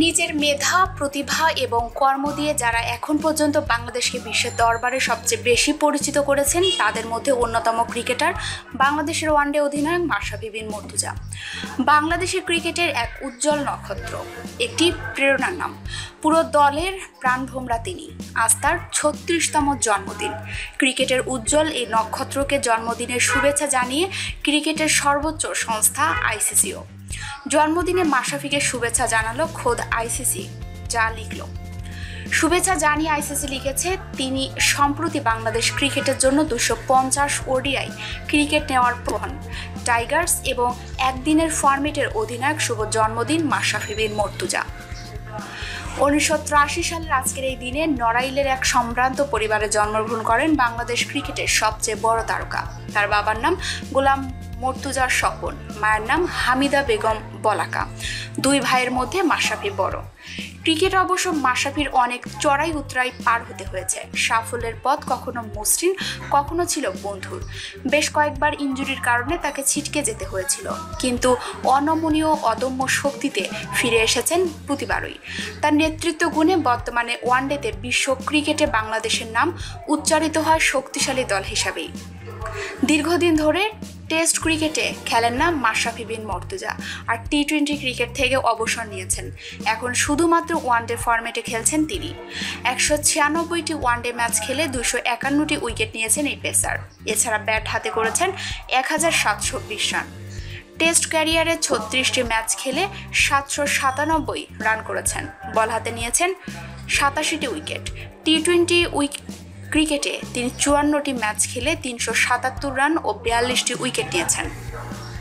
নিজের মেধা, প্রতিভা এবং কর্ম দিয়ে যারা এখন পর্যন্ত বাংলাদেশকে বিশ্বের দরবারে সবচেয়ে বেশি পরিচিত করেছেন তাদের মধ্যে অন্যতম ক্রিকেটার বাংলাদেশের ওয়ানডে অধিনায়ক মাশরাফি বিন মুর্তজা। বাংলাদেশের ক্রিকেটের এক উজ্জ্বল নক্ষত্র, একটি প্রেরণার নাম। পুরো দলের প্রাণভোমরা তিনি। আজ তার ৩৬তম জন্মদিন। ক্রিকেটের উজ্জ্বল এই নক্ষত্রকে জন্মদিনের শুভেচ্ছা জানিয়ে ক্রিকেটের সর্বোচ্চ সংস্থা আইসিসিও জন্মদিনে মাশরাফিকে শুভেচ্ছা জানালো খোদ আইসিসি। যা লিখল, শুভেচ্ছা জানিয়ে আইসিসি লিখেছে, তিনি সম্প্রতি বাংলাদেশ ক্রিকেটের জন্য ২৫০ ওডিআই ক্রিকেট নেওয়ার প্রহন টাইগার্স এবং একদিনের ফরম্যাটের অধিনায়ক। শুভ জন্মদিন মাশরাফি বিন মুর্তজা। ১৯৮৩ সালের আজকের এই দিনে নড়াইলের এক সম্ভ্রান্ত পরিবারে জন্মগ্রহণ করেন বাংলাদেশ ক্রিকেটের সবচেয়ে বড় তারকা। তার বাবার নাম গোলাম মুর্তজা স্বপন, মায়ের নাম হামিদা বেগম বলাকা। দুই ভাইয়ের মধ্যে মাশরাফি বড়। ক্রিকেট অবশ্য মাশরাফির অনেক চড়াই উতরাই পার হতে হয়েছে। সাফল্যের পথ কখনো মসৃণ, কখনো ছিল বন্ধুর। বেশ কয়েকবার ইনজুরির কারণে তাকে ছিটকে যেতে হয়েছিল, কিন্তু অনমনীয় অদম্য শক্তিতে ফিরে এসেছেন প্রতিবারই। তার নেতৃত্ব গুণে বর্তমানে ওয়ানডেতে বিশ্ব ক্রিকেটে বাংলাদেশের নাম উচ্চারিত হয় শক্তিশালী দল হিসাবেই। দীর্ঘদিন ধরে টেস্ট ক্রিকেটে খেলেন না মাশরাফি বিন মুর্তজা, আর টি-20 ক্রিকেট থেকে অবসর নিয়েছেন। এখন শুধুমাত্র ওয়ানডে ফরম্যাটে খেলছেন তিনি। ১৯৬টি ওয়ানডে ম্যাচ খেলে ২৫১টি উইকেট নিয়েছেন এই পেসার। এছাড়া ব্যাট হাতে করেছেন ১,৭২০ রান। টেস্ট ক্যারিয়ারে ৩৬টি ম্যাচ খেলে ৭৯৭ রান করেছেন। বল হাতে নিয়েছেন ৮৭টি উইকেট। টি-20 ক্রিকেটে তিনি ৫৪টি ম্যাচ খেলে ৩৭৭ রান ও ৪২টি উইকেট নিয়েছেন।